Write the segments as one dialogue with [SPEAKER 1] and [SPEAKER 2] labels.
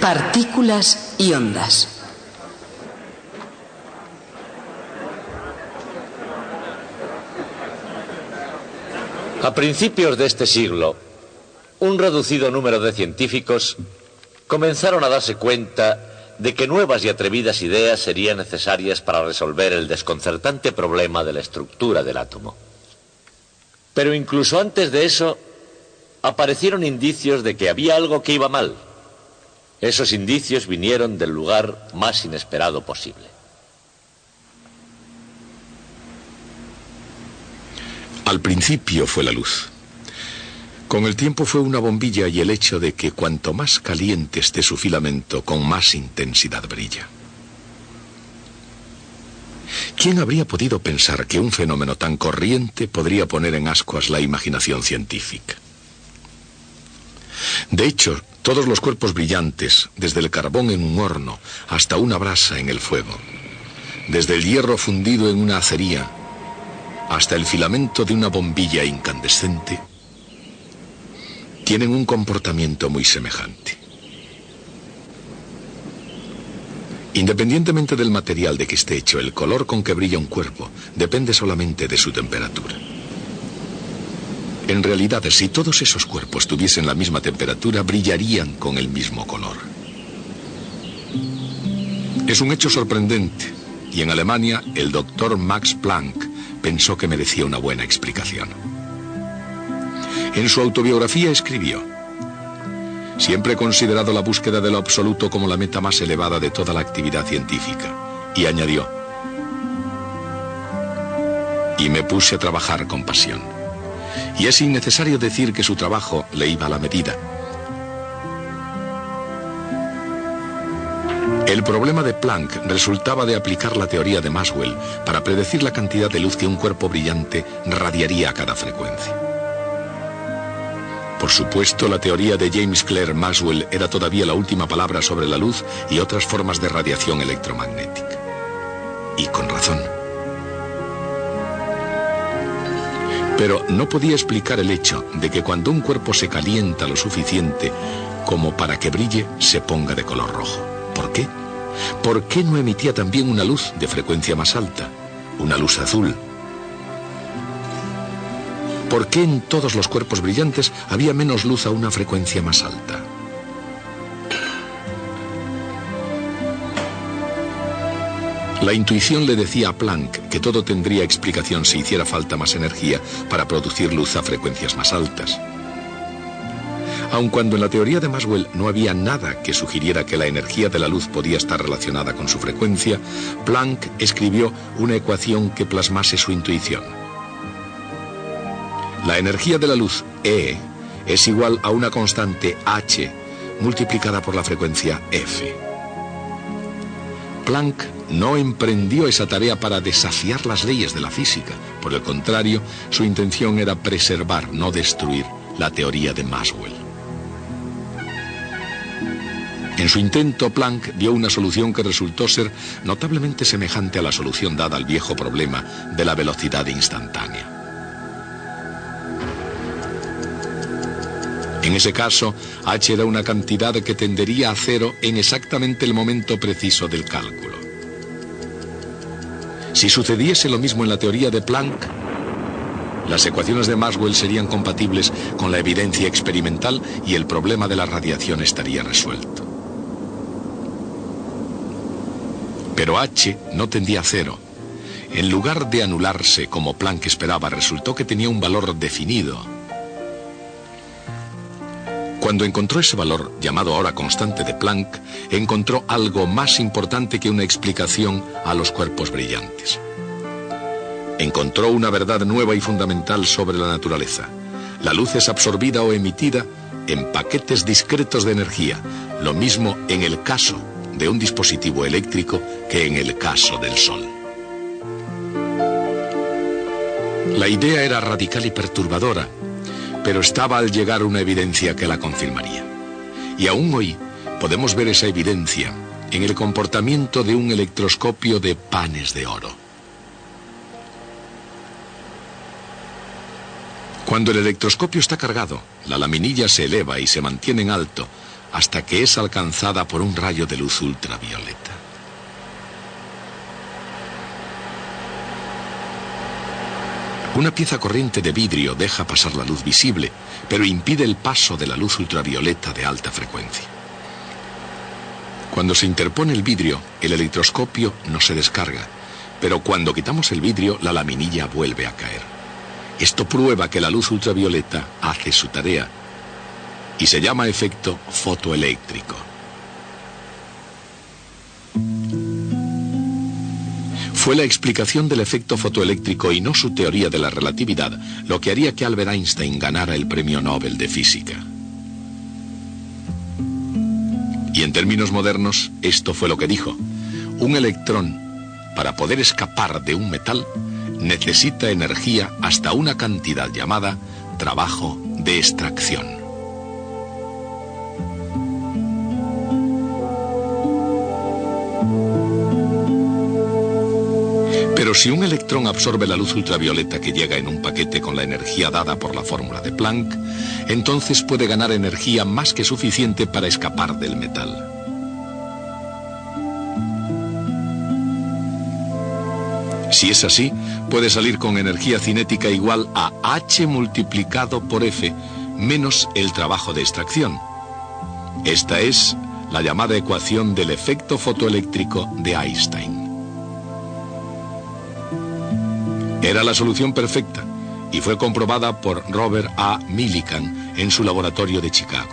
[SPEAKER 1] Partículas y ondas.
[SPEAKER 2] A principios de este siglo, un reducido número de científicos comenzaron a darse cuenta de que nuevas y atrevidas ideas serían necesarias para resolver el desconcertante problema de la estructura del átomo. Pero incluso antes de eso, aparecieron indicios de que había algo que iba mal. Esos indicios vinieron del lugar más inesperado posible.
[SPEAKER 3] Al principio fue la luz. Con el tiempo fue una bombilla y el hecho de que cuanto más caliente esté su filamento, con más intensidad brilla. ¿Quién habría podido pensar que un fenómeno tan corriente podría poner en ascuas la imaginación científica? De hecho, todos los cuerpos brillantes, desde el carbón en un horno hasta una brasa en el fuego, desde el hierro fundido en una acería hasta el filamento de una bombilla incandescente, tienen un comportamiento muy semejante. Independientemente del material de que esté hecho, el color con que brilla un cuerpo depende solamente de su temperatura. En realidad, si todos esos cuerpos tuviesen la misma temperatura, brillarían con el mismo color. Es un hecho sorprendente, y en Alemania el doctor Max Planck pensó que merecía una buena explicación. En su autobiografía escribió: siempre he considerado la búsqueda de lo absoluto como la meta más elevada de toda la actividad científica. Y añadió: y me puse a trabajar con pasión. Y es innecesario decir que su trabajo le iba a la medida. El problema de Planck resultaba de aplicar la teoría de Maxwell para predecir la cantidad de luz que un cuerpo brillante radiaría a cada frecuencia. Por supuesto, la teoría de James Clerk Maxwell era todavía la última palabra sobre la luz y otras formas de radiación electromagnética. Y con razón. Pero no podía explicar el hecho de que cuando un cuerpo se calienta lo suficiente como para que brille, se ponga de color rojo. ¿Por qué? ¿Por qué no emitía también una luz de frecuencia más alta? Una luz azul. ¿Por qué en todos los cuerpos brillantes había menos luz a una frecuencia más alta? La intuición le decía a Planck que todo tendría explicación si hiciera falta más energía para producir luz a frecuencias más altas. Aun cuando en la teoría de Maxwell no había nada que sugiriera que la energía de la luz podía estar relacionada con su frecuencia, Planck escribió una ecuación que plasmase su intuición. La energía de la luz, E, es igual a una constante H multiplicada por la frecuencia F. Planck no emprendió esa tarea para desafiar las leyes de la física. Por el contrario, su intención era preservar, no destruir, la teoría de Maxwell. En su intento, Planck dio una solución que resultó ser notablemente semejante a la solución dada al viejo problema de la velocidad instantánea. En ese caso, H era una cantidad que tendería a cero en exactamente el momento preciso del cálculo. Si sucediese lo mismo en la teoría de Planck, las ecuaciones de Maxwell serían compatibles con la evidencia experimental y el problema de la radiación estaría resuelto. Pero H no tendía a cero. En lugar de anularse como Planck esperaba, resultó que tenía un valor definido. Cuando encontró ese valor, llamado ahora constante de Planck, encontró algo más importante que una explicación a los cuerpos brillantes. Encontró una verdad nueva y fundamental sobre la naturaleza. La luz es absorbida o emitida en paquetes discretos de energía, lo mismo en el caso de un dispositivo eléctrico que en el caso del Sol. La idea era radical y perturbadora, pero estaba al llegar una evidencia que la confirmaría. Y aún hoy podemos ver esa evidencia en el comportamiento de un electroscopio de panes de oro. Cuando el electroscopio está cargado, la laminilla se eleva y se mantiene en alto, hasta que es alcanzada por un rayo de luz ultravioleta. Una pieza corriente de vidrio deja pasar la luz visible, pero impide el paso de la luz ultravioleta de alta frecuencia. Cuando se interpone el vidrio, el electroscopio no se descarga, pero cuando quitamos el vidrio, la laminilla vuelve a caer. Esto prueba que la luz ultravioleta hace su tarea y se llama efecto fotoeléctrico. Fue la explicación del efecto fotoeléctrico y no su teoría de la relatividad lo que haría que Albert Einstein ganara el Premio Nobel de Física. Y en términos modernos, esto fue lo que dijo: un electrón, para poder escapar de un metal, necesita energía hasta una cantidad llamada trabajo de extracción. Pero si un electrón absorbe la luz ultravioleta que llega en un paquete con la energía dada por la fórmula de Planck, entonces puede ganar energía más que suficiente para escapar del metal. Si es así, puede salir con energía cinética igual a H multiplicado por F menos el trabajo de extracción. Esta es la llamada ecuación del efecto fotoeléctrico de Einstein. Era la solución perfecta y fue comprobada por Robert A. Millikan en su laboratorio de Chicago.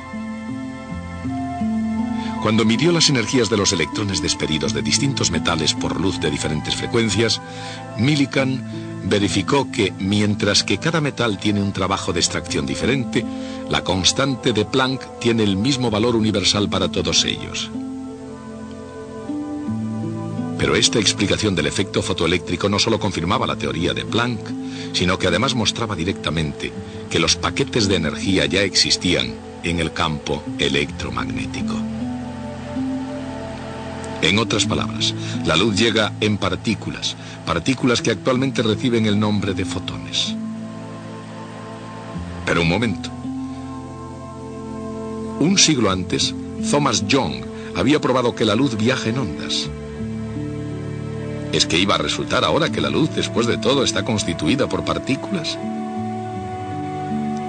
[SPEAKER 3] Cuando midió las energías de los electrones despedidos de distintos metales por luz de diferentes frecuencias, Millikan verificó que, mientras que cada metal tiene un trabajo de extracción diferente, la constante de Planck tiene el mismo valor universal para todos ellos. Pero esta explicación del efecto fotoeléctrico no solo confirmaba la teoría de Planck, sino que además mostraba directamente que los paquetes de energía ya existían en el campo electromagnético. En otras palabras, la luz llega en partículas que actualmente reciben el nombre de fotones. Pero un momento. Un siglo antes, Thomas Young había probado que la luz viaja en ondas. ¿Es que iba a resultar ahora que la luz, después de todo, está constituida por partículas?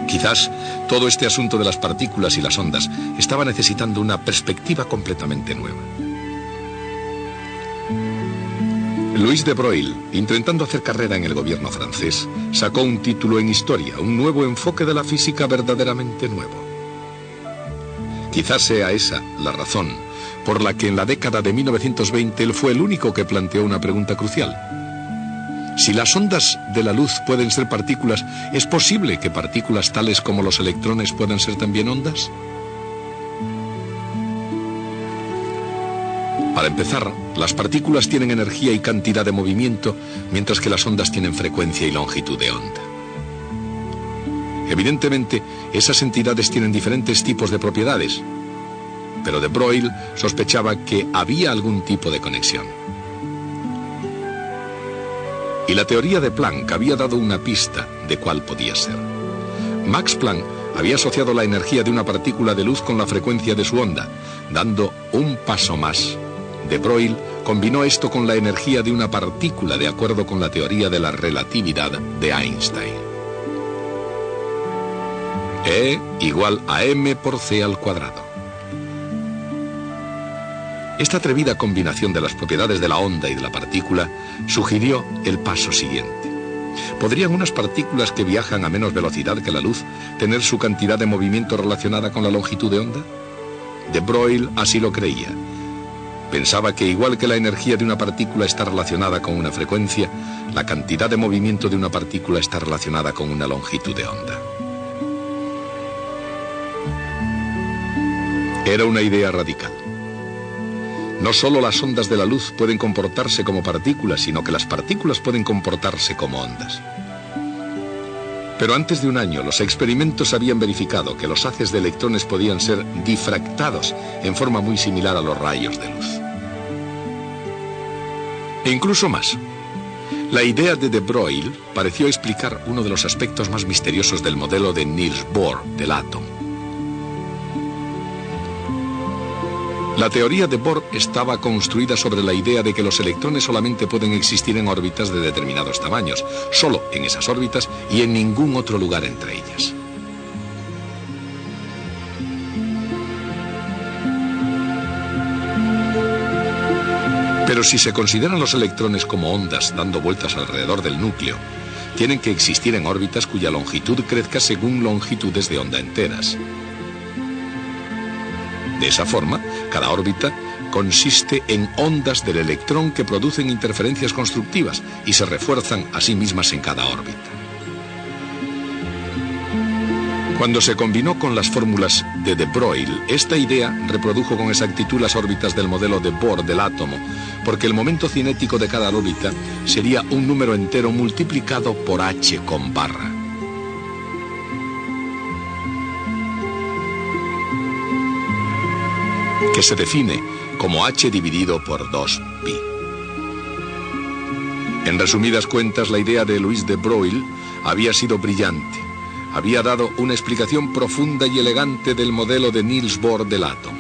[SPEAKER 3] Quizás todo este asunto de las partículas y las ondas estaba necesitando una perspectiva completamente nueva. Louis de Broglie, intentando hacer carrera en el gobierno francés, sacó un título en historia, un nuevo enfoque de la física verdaderamente nuevo. Quizás sea esa la razón por la que en la década de 1920 él fue el único que planteó una pregunta crucial. Si las ondas de la luz pueden ser partículas, ¿es posible que partículas tales como los electrones puedan ser también ondas? Para empezar, las partículas tienen energía y cantidad de movimiento, mientras que las ondas tienen frecuencia y longitud de onda. Evidentemente, esas entidades tienen diferentes tipos de propiedades, pero de Broglie sospechaba que había algún tipo de conexión. Y la teoría de Planck había dado una pista de cuál podía ser. Max Planck había asociado la energía de una partícula de luz con la frecuencia de su onda, dando un paso más. De Broglie combinó esto con la energía de una partícula de acuerdo con la teoría de la relatividad de Einstein. E igual a m por c al cuadrado. Esta atrevida combinación de las propiedades de la onda y de la partícula sugirió el paso siguiente. ¿Podrían unas partículas que viajan a menos velocidad que la luz tener su cantidad de movimiento relacionada con la longitud de onda? De Broglie así lo creía. Pensaba que igual que la energía de una partícula está relacionada con una frecuencia, la cantidad de movimiento de una partícula está relacionada con una longitud de onda. Era una idea radical. No solo las ondas de la luz pueden comportarse como partículas, sino que las partículas pueden comportarse como ondas. Pero antes de un año, los experimentos habían verificado que los haces de electrones podían ser difractados en forma muy similar a los rayos de luz. E incluso más. La idea de Broglie pareció explicar uno de los aspectos más misteriosos del modelo de Niels Bohr del átomo. La teoría de Bohr estaba construida sobre la idea de que los electrones solamente pueden existir en órbitas de determinados tamaños, solo en esas órbitas y en ningún otro lugar entre ellas. Pero si se consideran los electrones como ondas dando vueltas alrededor del núcleo, tienen que existir en órbitas cuya longitud crezca según longitudes de onda enteras. De esa forma, cada órbita consiste en ondas del electrón que producen interferencias constructivas y se refuerzan a sí mismas en cada órbita. Cuando se combinó con las fórmulas de de Broglie, esta idea reprodujo con exactitud las órbitas del modelo de Bohr del átomo, porque el momento cinético de cada órbita sería un número entero multiplicado por h con barra. Que se define como h dividido por 2pi. En resumidas cuentas, la idea de Louis de Broglie había sido brillante. Había dado una explicación profunda y elegante del modelo de Niels Bohr del átomo.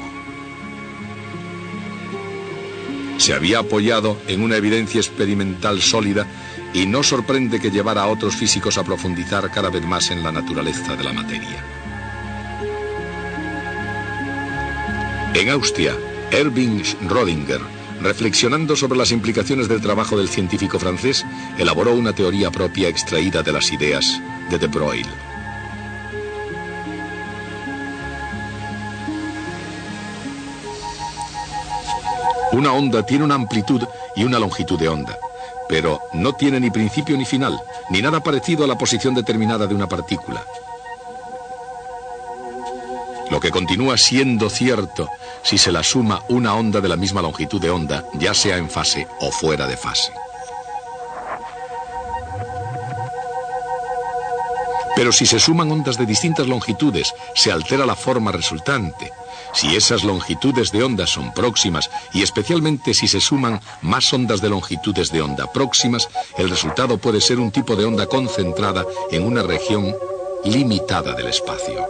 [SPEAKER 3] Se había apoyado en una evidencia experimental sólida y no sorprende que llevara a otros físicos a profundizar cada vez más en la naturaleza de la materia. En Austria, Erwin Schrödinger, reflexionando sobre las implicaciones del trabajo del científico francés, elaboró una teoría propia extraída de las ideas de Broglie. Una onda tiene una amplitud y una longitud de onda, pero no tiene ni principio ni final, ni nada parecido a la posición determinada de una partícula. Lo que continúa siendo cierto si se la suma una onda de la misma longitud de onda, ya sea en fase o fuera de fase. Pero si se suman ondas de distintas longitudes, se altera la forma resultante. Si esas longitudes de onda son próximas, y especialmente si se suman más ondas de longitudes de onda próximas, el resultado puede ser un tipo de onda concentrada en una región limitada del espacio.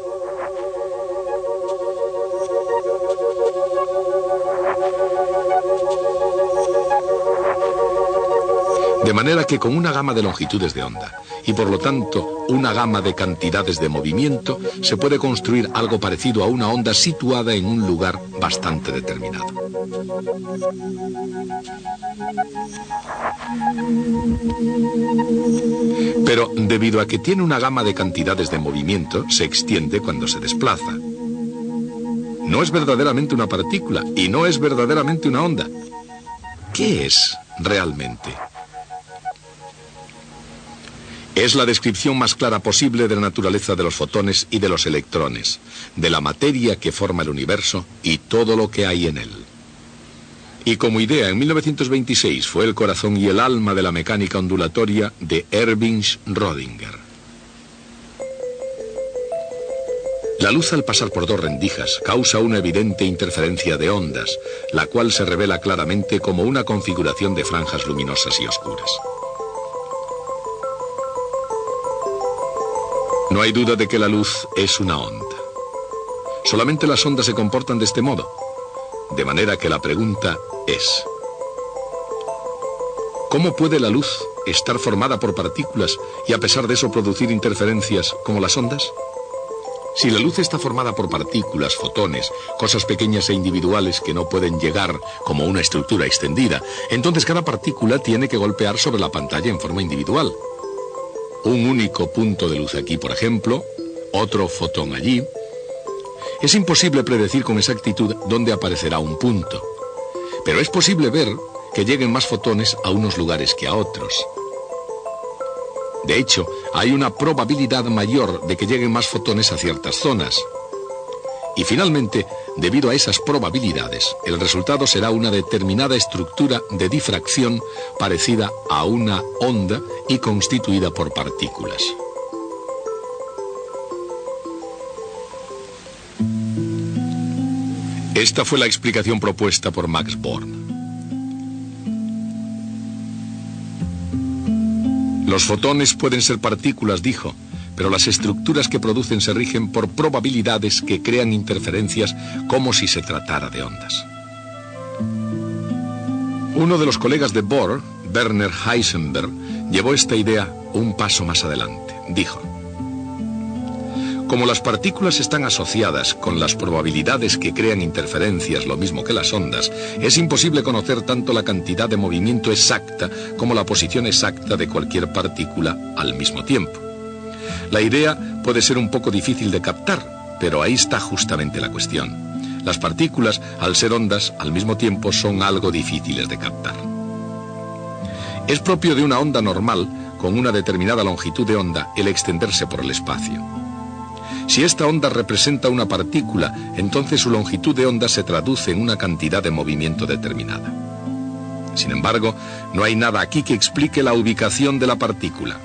[SPEAKER 3] De manera que con una gama de longitudes de onda, y por lo tanto una gama de cantidades de movimiento, se puede construir algo parecido a una onda situada en un lugar bastante determinado. Pero debido a que tiene una gama de cantidades de movimiento, se extiende cuando se desplaza. No es verdaderamente una partícula y no es verdaderamente una onda. ¿Qué es realmente? Es la descripción más clara posible de la naturaleza de los fotones y de los electrones, de la materia que forma el universo y todo lo que hay en él. Y como idea, en 1926 fue el corazón y el alma de la mecánica ondulatoria de Erwin Schrödinger. La luz al pasar por dos rendijas causa una evidente interferencia de ondas, la cual se revela claramente como una configuración de franjas luminosas y oscuras. No hay duda de que la luz es una onda. Solamente las ondas se comportan de este modo. De manera que la pregunta es: ¿cómo puede la luz estar formada por partículas y a pesar de eso producir interferencias como las ondas? Si la luz está formada por partículas, fotones, cosas pequeñas e individuales que no pueden llegar como una estructura extendida, entonces cada partícula tiene que golpear sobre la pantalla en forma individual. Un único punto de luz aquí, por ejemplo, otro fotón allí. Es imposible predecir con exactitud dónde aparecerá un punto, pero es posible ver que lleguen más fotones a unos lugares que a otros. De hecho, hay una probabilidad mayor de que lleguen más fotones a ciertas zonas. Y finalmente, debido a esas probabilidades, el resultado será una determinada estructura de difracción parecida a una onda y constituida por partículas. Esta fue la explicación propuesta por Max Born. Los fotones pueden ser partículas, dijo, pero las estructuras que producen se rigen por probabilidades que crean interferencias como si se tratara de ondas. Uno de los colegas de Bohr, Werner Heisenberg, llevó esta idea un paso más adelante. Dijo: como las partículas están asociadas con las probabilidades que crean interferencias, lo mismo que las ondas, es imposible conocer tanto la cantidad de movimiento exacta como la posición exacta de cualquier partícula al mismo tiempo. La idea puede ser un poco difícil de captar, pero ahí está justamente la cuestión. Las partículas, al ser ondas, al mismo tiempo son algo difíciles de captar. Es propio de una onda normal, con una determinada longitud de onda, el extenderse por el espacio. Si esta onda representa una partícula, entonces su longitud de onda se traduce en una cantidad de movimiento determinada. Sin embargo, no hay nada aquí que explique la ubicación de la partícula.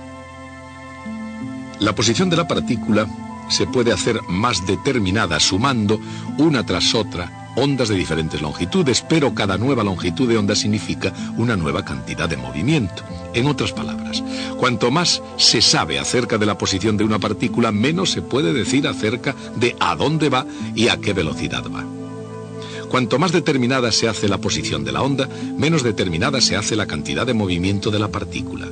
[SPEAKER 3] La posición de la partícula se puede hacer más determinada sumando, una tras otra, ondas de diferentes longitudes, pero cada nueva longitud de onda significa una nueva cantidad de movimiento. En otras palabras, cuanto más se sabe acerca de la posición de una partícula, menos se puede decir acerca de a dónde va y a qué velocidad va. Cuanto más determinada se hace la posición de la onda, menos determinada se hace la cantidad de movimiento de la partícula.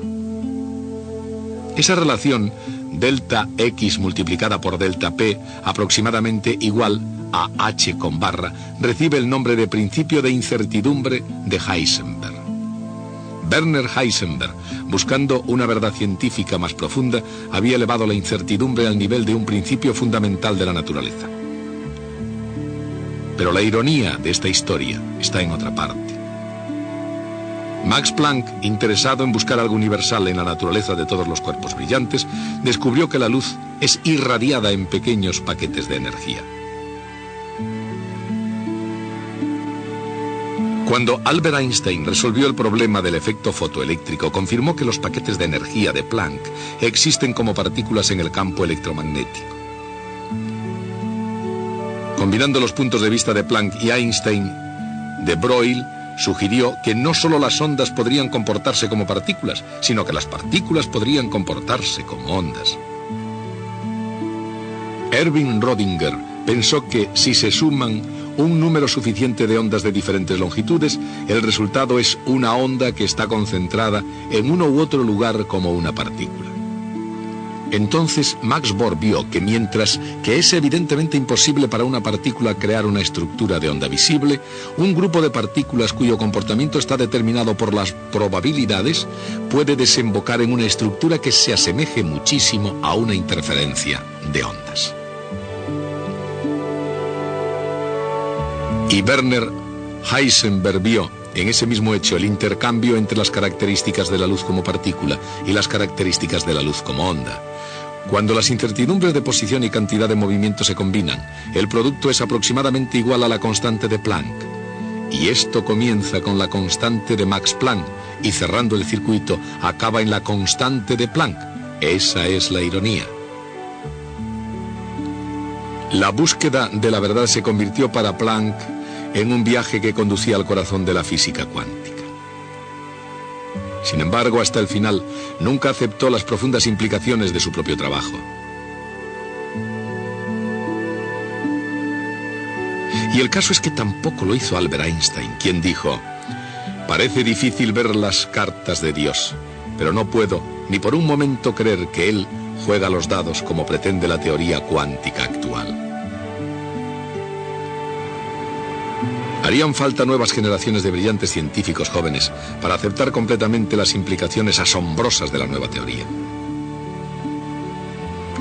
[SPEAKER 3] Esa relación delta X multiplicada por delta P, aproximadamente igual a H con barra, recibe el nombre de principio de incertidumbre de Heisenberg. Werner Heisenberg, buscando una verdad científica más profunda, había elevado la incertidumbre al nivel de un principio fundamental de la naturaleza. Pero la ironía de esta historia está en otra parte. Max Planck, interesado en buscar algo universal en la naturaleza de todos los cuerpos brillantes, descubrió que la luz es irradiada en pequeños paquetes de energía. Cuando Albert Einstein resolvió el problema del efecto fotoeléctrico, confirmó que los paquetes de energía de Planck existen como partículas en el campo electromagnético. Combinando los puntos de vista de Planck y Einstein, de Broglie sugirió que no solo las ondas podrían comportarse como partículas, sino que las partículas podrían comportarse como ondas. Erwin Rödinger pensó que si se suman un número suficiente de ondas de diferentes longitudes, el resultado es una onda que está concentrada en uno u otro lugar como una partícula. Entonces Max Bohr vio que mientras que es evidentemente imposible para una partícula crear una estructura de onda visible, un grupo de partículas cuyo comportamiento está determinado por las probabilidades puede desembocar en una estructura que se asemeje muchísimo a una interferencia de ondas. Y Werner Heisenberg vio en ese mismo hecho el intercambio entre las características de la luz como partícula y las características de la luz como onda. Cuando las incertidumbres de posición y cantidad de movimiento se combinan, el producto es aproximadamente igual a la constante de Planck. Y esto comienza con la constante de Max Planck y cerrando el circuito acaba en la constante de Planck. Esa es la ironía. La búsqueda de la verdad se convirtió para Planck en un viaje que conducía al corazón de la física cuántica. Sin embargo, hasta el final, nunca aceptó las profundas implicaciones de su propio trabajo. Y el caso es que tampoco lo hizo Albert Einstein, quien dijo: parece difícil ver las cartas de Dios, pero no puedo ni por un momento creer que Él juega los dados como pretende la teoría cuántica actual. Harían falta nuevas generaciones de brillantes científicos jóvenes para aceptar completamente las implicaciones asombrosas de la nueva teoría.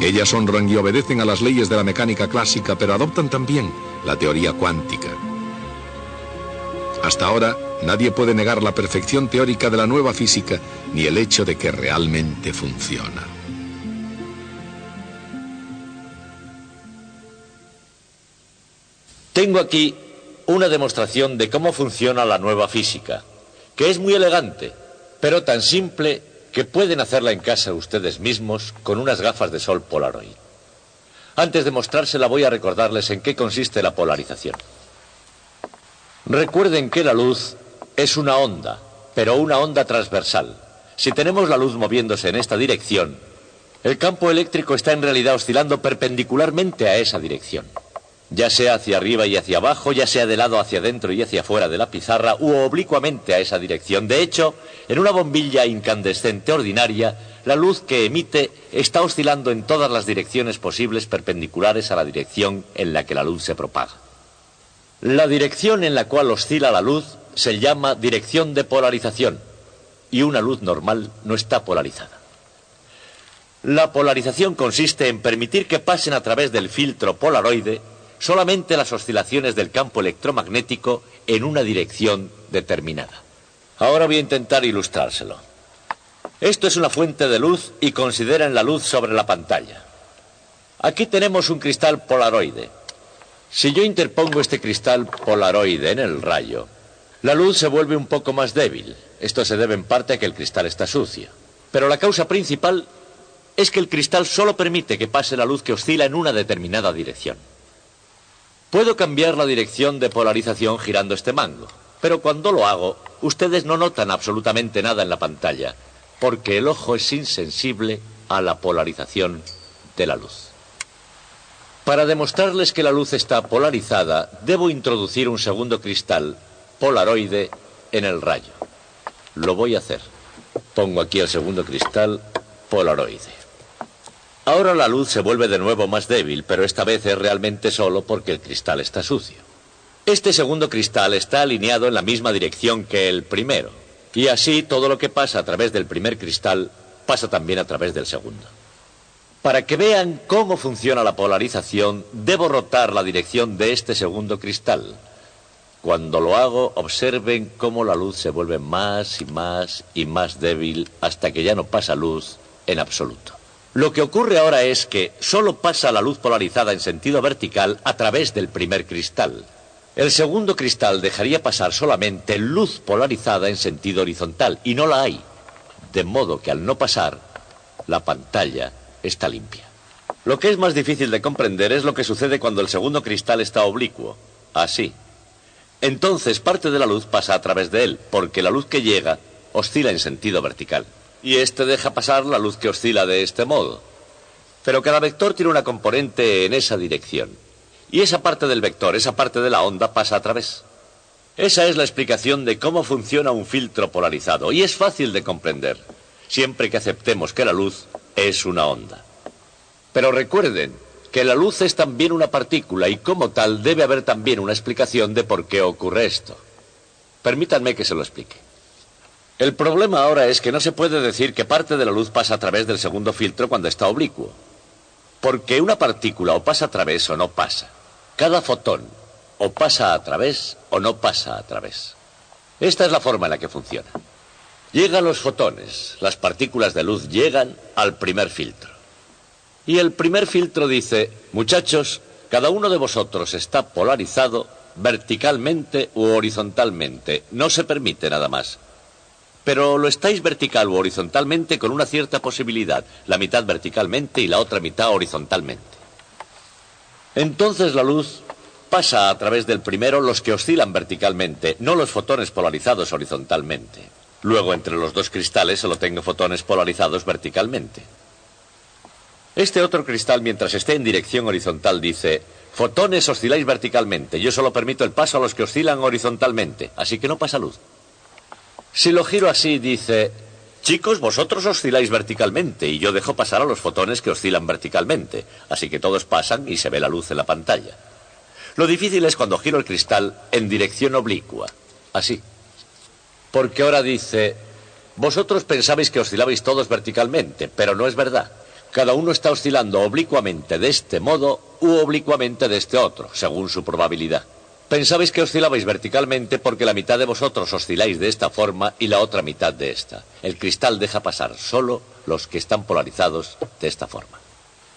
[SPEAKER 3] Ellas honran y obedecen a las leyes de la mecánica clásica, pero adoptan también la teoría cuántica. Hasta ahora, nadie puede negar la perfección teórica de la nueva física, ni el hecho de que realmente funciona.
[SPEAKER 2] Tengo aquí una demostración de cómo funciona la nueva física, que es muy elegante, pero tan simple que pueden hacerla en casa ustedes mismos con unas gafas de sol Polaroid. Antes de mostrársela voy a recordarles en qué consiste la polarización. Recuerden que la luz es una onda, pero una onda transversal. Si tenemos la luz moviéndose en esta dirección, el campo eléctrico está en realidad oscilando perpendicularmente a esa dirección. ya sea hacia arriba y hacia abajo, ya sea de lado hacia adentro y hacia afuera de la pizarra, u oblicuamente a esa dirección. De hecho, en una bombilla incandescente ordinaria, la luz que emite está oscilando en todas las direcciones posibles perpendiculares a la dirección en la que la luz se propaga. La dirección en la cual oscila la luz se llama dirección de polarización, y una luz normal no está polarizada. La polarización consiste en permitir que pasen a través del filtro polaroide solamente las oscilaciones del campo electromagnético en una dirección determinada. Ahora voy a intentar ilustrárselo. Esto es una fuente de luz y consideren la luz sobre la pantalla. Aquí tenemos un cristal polaroide. Si yo interpongo este cristal polaroide en el rayo, la luz se vuelve un poco más débil. Esto se debe en parte a que el cristal está sucio. Pero la causa principal es que el cristal solo permite que pase la luz que oscila en una determinada dirección. Puedo cambiar la dirección de polarización girando este mango, pero cuando lo hago, ustedes no notan absolutamente nada en la pantalla, porque el ojo es insensible a la polarización de la luz. Para demostrarles que la luz está polarizada, debo introducir un segundo cristal polaroide en el rayo. Lo voy a hacer. Pongo aquí el segundo cristal polaroide. Ahora la luz se vuelve de nuevo más débil, pero esta vez es realmente solo porque el cristal está sucio. Este segundo cristal está alineado en la misma dirección que el primero, y así todo lo que pasa a través del primer cristal pasa también a través del segundo. Para que vean cómo funciona la polarización, debo rotar la dirección de este segundo cristal. Cuando lo hago, observen cómo la luz se vuelve más y más y más débil hasta que ya no pasa luz en absoluto. Lo que ocurre ahora es que solo pasa la luz polarizada en sentido vertical a través del primer cristal. El segundo cristal dejaría pasar solamente luz polarizada en sentido horizontal, y no la hay. De modo que al no pasar, la pantalla está limpia. Lo que es más difícil de comprender es lo que sucede cuando el segundo cristal está oblicuo. Así. Entonces parte de la luz pasa a través de él, porque la luz que llega oscila en sentido vertical. Y este deja pasar la luz que oscila de este modo. Pero cada vector tiene una componente en esa dirección. Y esa parte del vector, esa parte de la onda, pasa a través. Esa es la explicación de cómo funciona un filtro polarizado. Y es fácil de comprender, siempre que aceptemos que la luz es una onda. Pero recuerden que la luz es también una partícula y como tal debe haber también una explicación de por qué ocurre esto. Permítanme que se lo explique. El problema ahora es que no se puede decir que parte de la luz pasa a través del segundo filtro cuando está oblicuo. Porque una partícula o pasa a través o no pasa. Cada fotón o pasa a través o no pasa a través. Esta es la forma en la que funciona. Llegan los fotones, las partículas de luz llegan al primer filtro. Y el primer filtro dice: muchachos, cada uno de vosotros está polarizado verticalmente u horizontalmente. No se permite nada más. Pero lo estáis vertical u horizontalmente con una cierta posibilidad, la mitad verticalmente y la otra mitad horizontalmente. Entonces la luz pasa a través del primero los que oscilan verticalmente, no los fotones polarizados horizontalmente. Luego entre los dos cristales solo tengo fotones polarizados verticalmente. Este otro cristal, mientras esté en dirección horizontal, dice: fotones osciláis verticalmente, yo solo permito el paso a los que oscilan horizontalmente, así que no pasa luz. Si lo giro así, dice: chicos, vosotros osciláis verticalmente y yo dejo pasar a los fotones que oscilan verticalmente, así que todos pasan y se ve la luz en la pantalla. Lo difícil es cuando giro el cristal en dirección oblicua, así. Porque ahora dice: vosotros pensabais que oscilabais todos verticalmente, pero no es verdad. Cada uno está oscilando oblicuamente de este modo u oblicuamente de este otro, según su probabilidad. Pensabais que oscilabais verticalmente porque la mitad de vosotros osciláis de esta forma y la otra mitad de esta. El cristal deja pasar solo los que están polarizados de esta forma.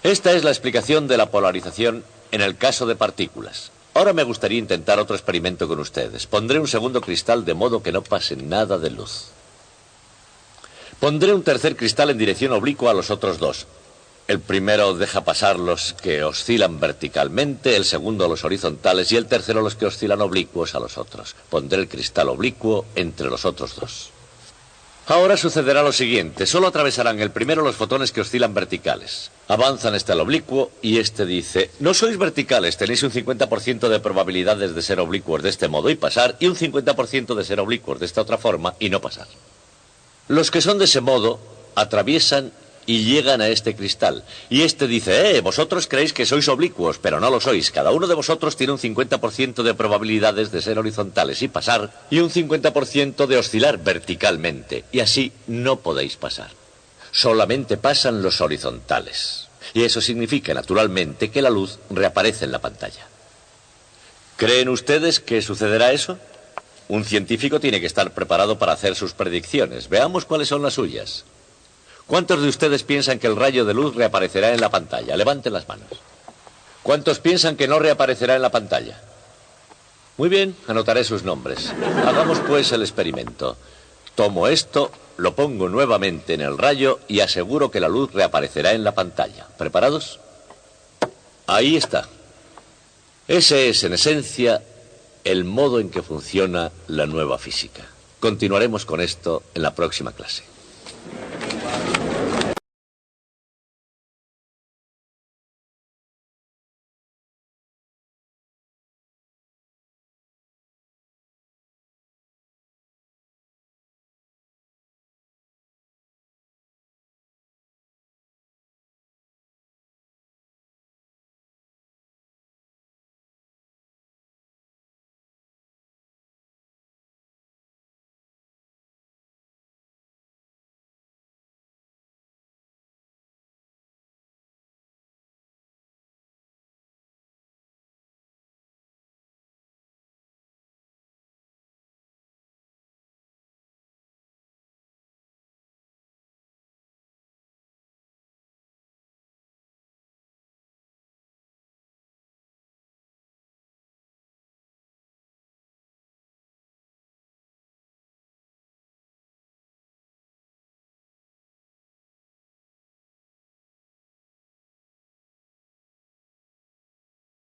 [SPEAKER 2] Esta es la explicación de la polarización en el caso de partículas. Ahora me gustaría intentar otro experimento con ustedes. Pondré un segundo cristal de modo que no pase nada de luz. Pondré un tercer cristal en dirección oblicua a los otros dos. El primero deja pasar los que oscilan verticalmente, el segundo los horizontales y el tercero los que oscilan oblicuos a los otros. Pondré el cristal oblicuo entre los otros dos. Ahora sucederá lo siguiente: solo atravesarán el primero los fotones que oscilan verticales. Avanzan hasta el oblicuo y este dice: no sois verticales, tenéis un 50% de probabilidades de ser oblicuos de este modo y pasar, y un 50% de ser oblicuos de esta otra forma y no pasar. Los que son de ese modo atraviesan y llegan a este cristal. Y este dice: vosotros creéis que sois oblicuos, pero no lo sois. Cada uno de vosotros tiene un 50% de probabilidades de ser horizontales y pasar, y un 50% de oscilar verticalmente. Y así no podéis pasar. Solamente pasan los horizontales. Y eso significa, naturalmente, que la luz reaparece en la pantalla. ¿Creen ustedes que sucederá eso? Un científico tiene que estar preparado para hacer sus predicciones. Veamos cuáles son las suyas. ¿Cuántos de ustedes piensan que el rayo de luz reaparecerá en la pantalla? Levanten las manos. ¿Cuántos piensan que no reaparecerá en la pantalla? Muy bien, anotaré sus nombres. Hagamos pues el experimento. Tomo esto, lo pongo nuevamente en el rayo y aseguro que la luz reaparecerá en la pantalla. ¿Preparados? Ahí está. Ese es, en esencia, el modo en que funciona la nueva física. Continuaremos con esto en la próxima clase.